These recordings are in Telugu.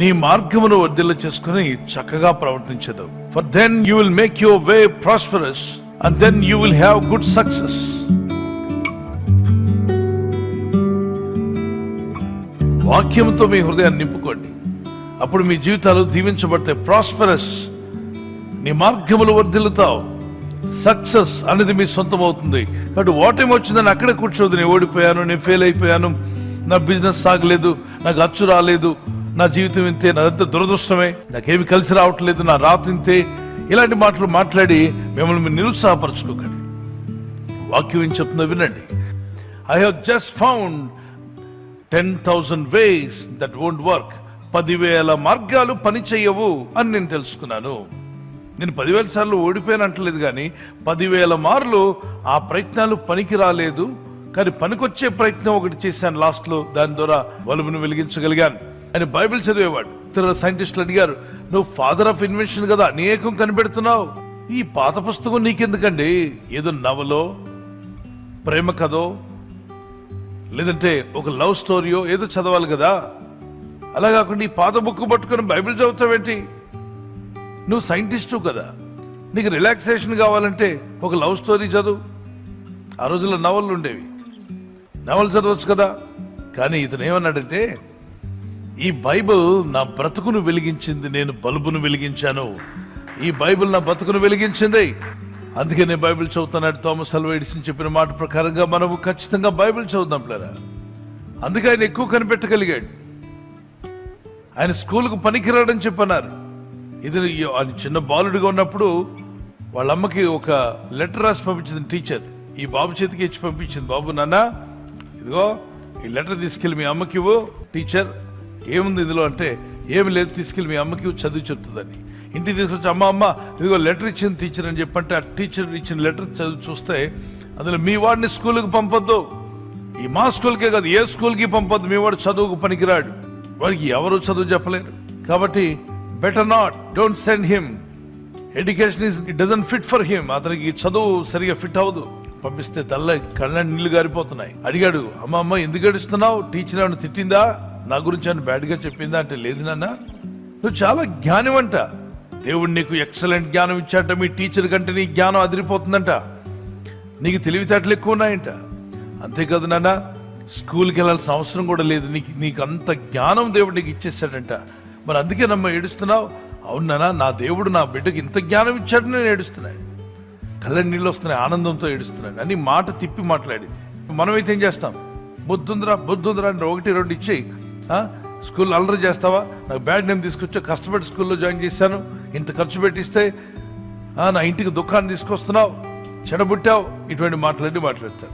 నీ మార్గమును వర్ధిల్ల చేసుకుని చక్కగా ప్రవర్తించదు. For then you will make your way prosperous and then you will have good success. వాక్యంతో మీ హృదయాన్ని నింపుకోండి, అప్పుడు మీ జీవితాలు దీవించబడతాయి. ప్రాస్పరస్, నీ మార్గములు వర్ధిల్లుతావు. సక్సెస్ అనేది మీ సొంతం అవుతుంది. కాబట్టి ఓటమి వచ్చిందని అక్కడే కూర్చోదు. నేను ఓడిపోయాను, నేను ఫెయిల్ అయిపోయాను, నా బిజినెస్ సాగలేదు, నాకు అచ్చు రాలేదు, నా జీవితం ఇంతే, నాదంతా దురదృష్టమే, నాకేమి కలిసి రావట్లేదు, నా రాత ఇంతే, ఇలాంటి మాటలు మాట్లాడి మిమ్మల్ని మీరు నిరుత్సాహపరచుకోకండి. వాక్యం ఏం చెప్తుందో వినండి. I have just found 10,000 ways that won't work. 10,000 మార్గాలు పని చెయ్యవు అని నేను తెలుసుకున్నాను. నేను 10,000 సార్లు ఓడిపోయాను అంటలేదు, కానీ 10,000 మార్లు ఆ ప్రయత్నాలు పనికి రాలేదు, కానీ పనికొచ్చే ప్రయత్నం ఒకటి చేశాను లాస్ట్లో. దాని ద్వారా బల్బును వెలిగించగలిగాను. ఆయన బైబిల్ చదివేవాడు. ఇతర సైంటిస్టులు అడిగారు, నువ్వు ఫాదర్ ఆఫ్ ఇన్వెన్షన్ కదా, నీకేం కనిపెడుతున్నావు, ఈ పాత పుస్తకం నీకెందుకండి, ఏదో నవలో, ప్రేమ కథో, లేదంటే ఒక లవ్ స్టోరీయో ఏదో చదవాలి కదా, అలా కాకుండా ఈ పాత బుక్ పట్టుకొని బైబిల్ చదువుతావేంటి, నువ్వు సైంటిస్టు కదా, నీకు రిలాక్సేషన్ కావాలంటే ఒక లవ్ స్టోరీ చదువు. ఆ రోజుల్లో నవళ్ళు ఉండేవి, నవలు చదవచ్చు కదా. కానీ ఇతను ఏమన్నాడంటే, ఈ బైబిల్ నా బ్రతుకును వెలిగించింది, నేను బల్బును వెలిగించాను, ఈ బైబిల్ నా బ్రతుకును వెలిగించింది, అందుకే నేను బైబిల్ చదువుతున్నాడు. థామస్ ఆల్వా ఎడిసన్ చెప్పిన మాట ప్రకారంగా మనము ఖచ్చితంగా బైబిల్ చదువుదాం ప్లేరా. అందుకే ఆయన ఎక్కువ కనిపెట్టగలిగాడు. ఆయన స్కూల్కు పనికిరాడని చెప్పన్నారు. ఇది ఆయన చిన్న బాలుడిగా ఉన్నప్పుడు వాళ్ళ అమ్మకి ఒక లెటర్ రాసి పంపించింది టీచర్. ఈ బాబు చేతికి ఇచ్చి పంపించింది, బాబు నాన్న ఇదిగో ఈ లెటర్ తీసుకెళ్ళి మీ అమ్మకి ఇవ్వు. టీచర్ ఏముంది ఇందులో అంటే, ఏమి లేదు, తీసుకెళ్ళి మీ అమ్మకి చదివి చెప్తుందని. ఇంటికి తీసుకొచ్చి అమ్మ ఇదిగో లెటర్ ఇచ్చింది టీచర్ అని చెప్పంటే, ఆ టీచర్ ఇచ్చిన లెటర్ చదివి చూస్తే అందులో మీ వాడిని స్కూల్కి పంపొద్దు, ఈ మా స్కూల్కే కాదు ఏ స్కూల్కి పంపొద్దు, మీ వాడు చదువుకు పనికిరాడు, వాడికి ఎవరు చదువు చెప్పలేరు, కాబట్టి better not, don't send him, education it doesn't fit for him, అతనికి చదువు సరిగా ఫిట్ అవ్వదు. పంపిస్తే తల్ల కళ్ళ నీళ్లు గారిపోతున్నాయి. అడిగాడు, అమ్మ ఎందుకు ఏడుస్తున్నావు, టీచర్ ఏమైనా తిట్టిందా, నా గురించి అని బ్యాడ్గా చెప్పిందా అంటే, లేదు నాన్న నువ్వు చాలా జ్ఞానివంట, దేవుడు నీకు ఎక్సలెంట్ జ్ఞానం ఇచ్చాట, మీ టీచర్ కంటే నీ జ్ఞానం అదిరిపోతుందంట, నీకు తెలివితేటలు ఎక్కువ ఉన్నాయంట, అంతేకాదు నాన్న స్కూల్కి వెళ్ళాల్సిన అవసరం కూడా లేదు, నీకు అంత జ్ఞానం దేవుడు నీకు ఇచ్చేసాడంట, మరి అందుకే నమ్మ ఏడుస్తున్నావు. అవునానా, నా దేవుడు నా బిడ్డకి ఇంత జ్ఞానం ఇచ్చాడు, నేను ఏడుస్తున్నాను, కళ్ళ నీళ్ళు వస్తున్నాయి, ఆనందంతో ఏడుస్తున్నాను అని మాట తిప్పి మాట్లాడింది. మనమైతే ఏం చేస్తాం, బుద్ధుందిరా అని 1-2 ఇచ్చి స్కూల్ అల్లరి చేస్తావా, నాకు బ్యాడ్ నేమ్ తీసుకొచ్చా, కష్టపడి స్కూల్లో జాయిన్ చేశాను, ఇంత ఖర్చు పెట్టిస్తే నా ఇంటికి దుఃఖాన్ని తీసుకొస్తున్నావు, చెడబుట్టావు, ఇటువంటి మాట్లాడతారు.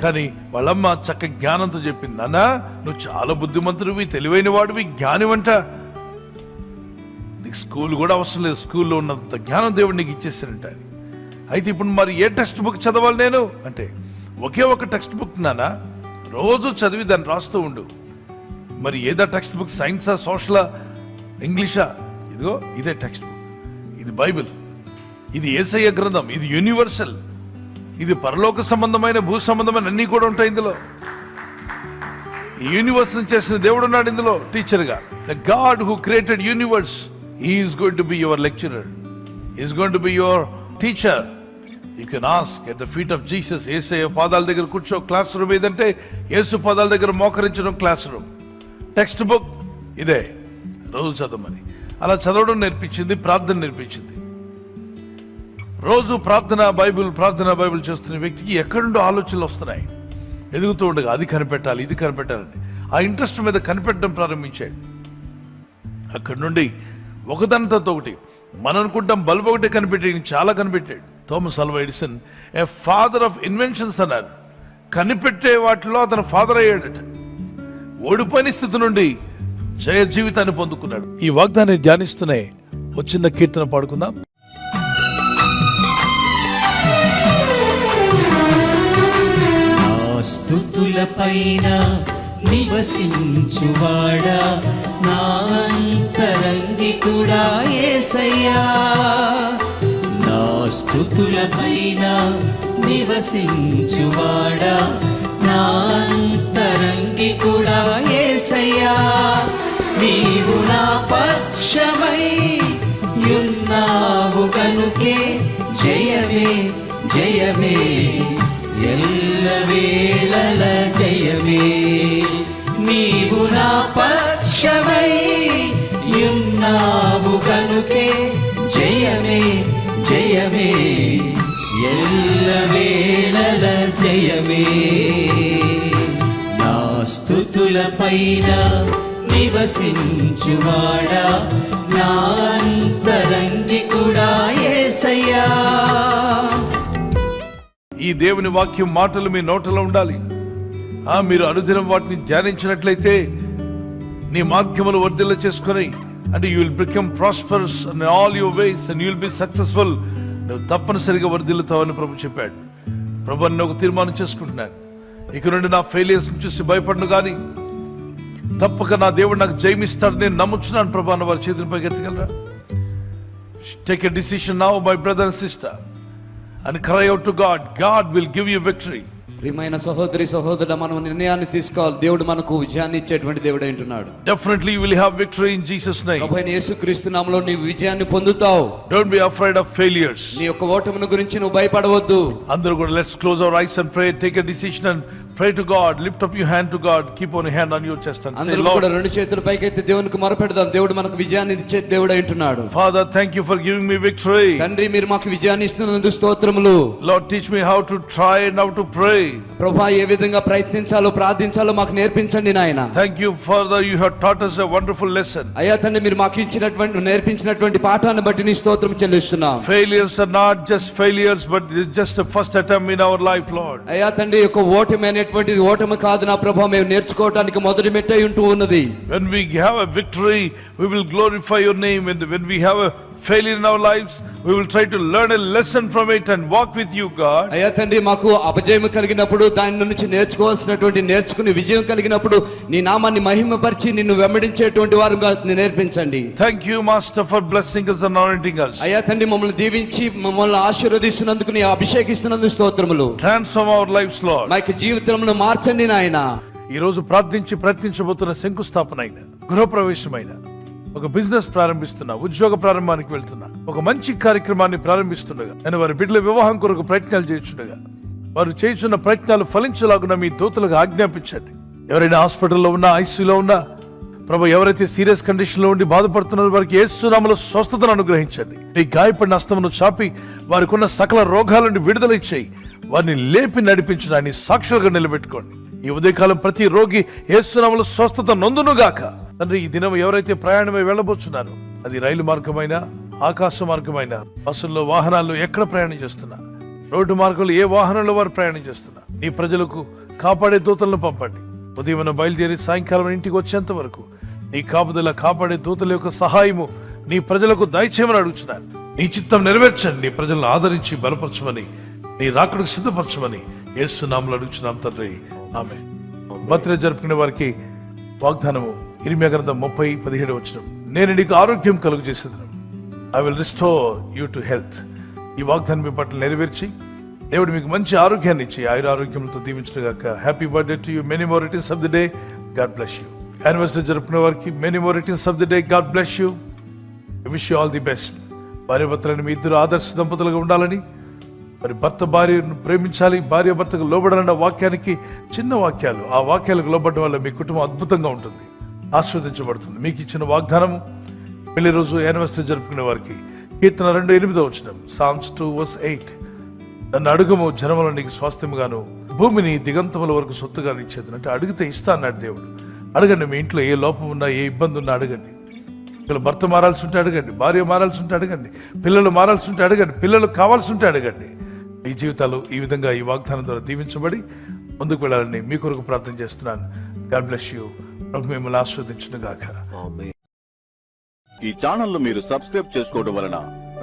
కానీ వాళ్ళమ్మ చక్క జ్ఞానంతో చెప్పింది, నాన్న నువ్వు చాలా బుద్ధిమంతుడివి, తెలివైన వాడివి, జ్ఞానివంట, నీకు స్కూల్ కూడా అవసరం లేదు, స్కూల్లో ఉన్నంత జ్ఞానం దేవుడు నీకు ఇచ్చేసారంట. అయితే ఇప్పుడు మరి ఏ టెక్స్ట్ బుక్ చదవాలి నేను అంటే, ఒకే ఒక టెక్స్ట్ బుక్ నాన్న, రోజు చదివి దాన్ని రాస్తూ ఉండు. మరి ఏదో టెక్స్ట్ బుక్, సైన్సా, సోషలా, ఇంగ్లీషా, ఇదిగో ఇదే టెక్స్ట్ బుక్, ఇది బైబిల్, ఇది యేసయ్య గ్రంథం, ఇది యూనివర్సల్, ఇది పరలోక సంబంధమైన భూ సంబంధమైన అన్నీ కూడా ఉంటాయి ఇందులో. ఈ యూనివర్స్ చేసిన దేవుడు ఉన్నాడు ఇందులో టీచర్గా. The God who created universe, he is going to be your lecturer, he is going to be your teacher. You can ask at the feet of Jesus. Yesayya పాదాల దగ్గర కూర్చో. క్లాస్ రూమ్ ఏదంటే యేసు పాదాల దగ్గర మోకరించడం క్లాస్ రూమ్. టెక్స్ట్ బుక్ ఇదే, రోజు చదవమని. అలా చదవడం నేర్పించింది, ప్రార్థన నేర్పించింది. రోజు ప్రార్థన బైబిల్ చేస్తున్న వ్యక్తికి ఎక్కడుండో ఆలోచనలు వస్తున్నాయి. ఎదుగుతూ ఉండగా అది కనిపెట్టాలి, ఇది కనిపెట్టాలని ఆ ఇంట్రెస్ట్ మీద కనిపెట్టడం ప్రారంభించాడు. అక్కడి నుండి ఒకదానితో ఒకటి, మనం అనుకుంటాం బల్బు ఒకటే కనిపెట్టాడు, చాలా కనిపెట్టాడు. Thomas Alva Edison a father of inventions అన్నారు. కనిపెట్టే వాటిలో అతను ఫాదర్ అయ్యాడట. ఓడిపోయిన స్థితి నుండి జయ జీవితాన్ని పొందుకున్నాడు. ఈ వాగ్దాన్ని ధ్యానిస్తూనే ఒక చిన్న కీర్తన పాడుకుందాం. స్తుతులపైన నివసించువాడా, నా అంతరంగికుడా యేసయ్యా. నా స్తుతులపైన నివసించువాడా, నా అంతరంగికుడా యేసయ్యా. యేసయ్యా నీవు నా పక్షమై ఉన్నావు గనుకే జయమే జయమే ఎల్లవేళల జయమే నీవు నా పక్షమై ఉన్నావు గనుకే జయమే జయమే ఎల్లవేళల జయమే నా స్తుతుల పైన నివసించువాడా నా అంతరంగికుడా యేసయ్యా. ఈ దేవుని వాక్యం మాటలు మీ నోటలో ఉండాలి. మీరు అనుదినం వాటిని ధ్యానించినట్లయితే నీ మార్గములు వర్ధిల్ల చేసుకొని అంటే you will become prosperous in all your ways and you will be successful. నువ్వు తప్పనిసరిగా వర్ధిల్లుతావని ప్రభు చెప్పాడు. ప్రభు అని ఒక తీర్మానం చేసుకుంటున్నాను, ఇక నుండి నా ఫెయిలియర్స్ చూసి భయపడను కానీ తప్పక నా దేవుడు నాకు జయమిస్తాడు నేను నమ్ముచున్నాను ప్రభు అన్న వారి చేతులపై ఎత్తగలరా? Take a decision now my brother and sister and cry out to God. God will give you victory. ప్రియమైన సహోదరి సహోదరుడా, మనం నిర్ణయాన్ని తీసుకోవాలి. దేవుడు మనకు విజయాన్ని ఇచ్చేటువంటి దేవుడు అంటున్నాడు. Definitely you will have victory in Jesus name. ప్రభువైన యేసుక్రీస్తు నామములో నీవు విజయాన్ని పొందుతావు. Don't be afraid of failures. నీ యొక్క ఓటమిని గురించి నువ్వు భయపడవద్దు. అందరూ కూడా let's close our eyes and pray. Take a decision and pray to God. Lift up your hand to God. Keep on your hand on your chest and say, అందరూ Lord, కూడా రెండు చేతుల పైకెత్తి దేవునికి మొరపెడదాం. దేవుడు మనకు విజయాన్ని ఇచ్చే దేవుడు అంటున్నాడు. Father, thank you for giving me victory. తండ్రి, మీరు మాకు విజయాన్ని ఇస్తున్నందుకు స్తోత్రములు. Lord, teach me how to try and how to pray. ప్రభువా, ఏ విధంగా ప్రయత్నించాలో ప్రార్థించాలో మాకు నేర్పించండి నాయన. Thank you, Father, you have taught us a wonderful lesson. అయ్యా తండ్రి, మీరు మాకు ఇచ్చినటువంటి నేర్పించినటువంటి పాఠాన్ని బట్టి నీ స్తోత్రం చెల్లిస్తున్నాం. Failures are not just failures, but it's just the first attempt in our life, Lord. అయ్యా తండ్రి, యొక్క ఓటమి అనేటువంటిది ఓటమి కాదు నా ప్రభు, మేము నేర్చుకోవడానికి మొదటి మెట్టై ఉంటూ ఉన్నది. When we have a victory, we will glorify your name. When we have a failure in our lives, we will try to learn a lesson from it and walk with you, God. అయ్యా తండ్రి, మాకు అపజయం కలిగినప్పుడు దాని నుంచి నేర్చుకుని విజయం కలిగినప్పుడు నీ నామాన్ని మహిమపరిచి నిన్ను వెంబడించేటువంటి వారుగా నేర్పించండి. Thank you, Master, for blessing us and anointing us. అయ్యా తండ్రి, మమ్మల్ని దీవించి మమ్మల్ని ఆశీర్వదిస్తున్నందుకు, నీ అభిషేకిస్తున్నందుకు స్తోత్రములు. Transform our lives, Lord. మా యొక్క జీవితంలో మార్చండి నాయన. ఈ రోజు ప్రార్థించి ప్రయత్నించబోతున్న శంకుస్థాపన అయిన, గృహప్రవేశమైన, ఒక బిజినెస్ ప్రారంభిస్తున్నా, ఉద్యోగ ప్రారంభానికి వెళ్తున్నా, ఒక మంచి కార్యక్రమాన్ని ప్రారంభిస్తుండగా, నేను వారి బిడ్డల వివాహం కొరకు ప్రయత్నాలు చేస్తుండగా వారు చేస్తున్న ప్రయత్నాలు ఫలించలాగున మీ దూతలకు ఆజ్ఞాపించండి. ఎవరైనా హాస్పిటల్లో ఉన్నా, ఐసీయూలో ఉన్నా ప్రభు, ఎవరైతే సీరియస్ కండిషన్ లో ఉండి బాధపడుతున్నారో వారికి యేసు నామములో స్వస్థతను అనుగ్రహించండి. మీ గాయపడిన హస్తమును చాపి వారికి ఉన్న సకల రోగాల నుండి విడుదల ఇచ్చేయి. వారిని లేపి నడిపించిన ఆయన సాక్షులుగా నిలబెట్టుకోండి. ఈ ఉదయకాలం ప్రతి రోగి యేసు నామములో స్వస్థత నొందునుగాక. తండ్రి, ఈ దినం ఎవరైతే ప్రయాణమై వెళ్ళబోతున్నారు, అది రైలు మార్గమైన, ఆకాశ మార్గమైన, బస్సుల్లో, వాహనాల్లో ఎక్కడ ప్రయాణం చేస్తున్నా, రోడ్డు మార్గంలో ఏ వాహనంలో వారు ప్రయాణం చేస్తున్నా, నీ ప్రజలకు కాపాడే దూతలను పంపండి. ఉదయం బయలుదేరి సాయంకాలం ఇంటికి వచ్చేంత వరకు నీ కాపుదల, కాపాడే దూతల యొక్క సహాయము నీ ప్రజలకు దయచేయమని అడుగుతున్నాను. నీ చిత్తం నెరవేర్చండి. నీ ప్రజలను ఆదరించి బలపరచమని, నీ రాకడకు సిద్ధపరచమని యేసు నామములో అడుగుచున్నాం తండ్రి, ఆమేన్. బర్త్డే జరుపుకునే వారికి వాగ్దానము ఇర్మియా గ్రంథం 30:17 నేను నీకు ఆరోగ్యం కలుగు చేసేదను. I will restore you to health. ఈ వాగ్దానం మీ పట్ల నెరవేర్చి దేవుడు మీకు మంచి ఆరోగ్యాన్ని ఇచ్చి ఆయురారోగ్యంతో దీవించుగాక. Happy birthday to you. Many more returns of the day. God bless you. Anniversary జరుపుకునే వారికి many more returns of the day. God bless you. I wish you all the best. భార్యాభర్తలను మీ ఇద్దరు ఆదర్శ దంపతులుగా ఉండాలని, మరి భర్త భార్యను ప్రేమించాలి, భార్య భర్తకు లోబడాలన్న వాక్యానికి చిన్న వాక్యాలు, ఆ వాక్యాలకు లోబడడం వల్ల మీ కుటుంబం అద్భుతంగా ఉంటుంది, ఆస్వాదించబడుతుంది. మీకు ఇచ్చిన వాగ్దానము పెళ్లి రోజు యానివర్సరీ జరుపుకునే వారికి కీర్తన 2:8 Psalms 2:8 నన్ను అడుగము, జనములను నీకు స్వాస్థ్యముగాను, భూమిని దిగంతముల వరకు సొత్తుగాను ఇచ్చేది. అంటే అడిగితే ఇస్తా అన్నాడు దేవుడు. అడగండి. మీ ఇంట్లో ఏ లోపం ఉన్నా, ఏ ఇబ్బంది ఉన్నా అడగండి. ఇక్కడ భర్త మారాల్సి ఉంటే అడగండి, భార్య మారాల్సి ఉంటే అడగండి, పిల్లలు మారాల్సి ఉంటే అడగండి, పిల్లలు కావాల్సి ఉంటే అడగండి. ఈ జీవితాలు ఈ విధంగా ఈ వాగ్దానం ద్వారా దీవించబడి ముందుకు వెళ్ళాలని మీ కొరకు ప్రార్థన చేస్తున్నాను. God bless you. ప్రభు మిమ్మల్ని ఆశీర్వదించును గాక. ఈ ఛానల్ మీరు సబ్స్క్రైబ్ చేసుకోవడం వలన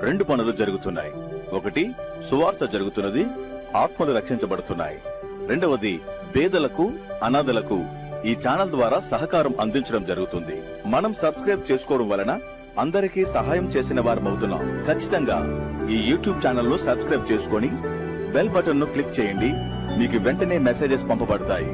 2 పనులు జరుగుతున్నాయి. ఒకటి, సువార్త జరుగుతున్నది, ఆత్మలు రక్షించబడుతున్నాయి. రెండవది, పేదలకు, అనాథలకు ఈ ఛానల్ ద్వారా సహకారం అందించడం జరుగుతుంది. మనం సబ్స్క్రైబ్ చేసుకోవడం వలన అందరికీ సహాయం చేసిన వారమవుతున్నాం. ఖచ్చితంగా ఈ యూట్యూబ్ ఛానల్ ను సబ్స్క్రైబ్ చేసుకొని బెల్ బటన్ ను క్లిక్ చేయండి. మీకు వెంటనే మెసేజెస్ పంపబడతాయి.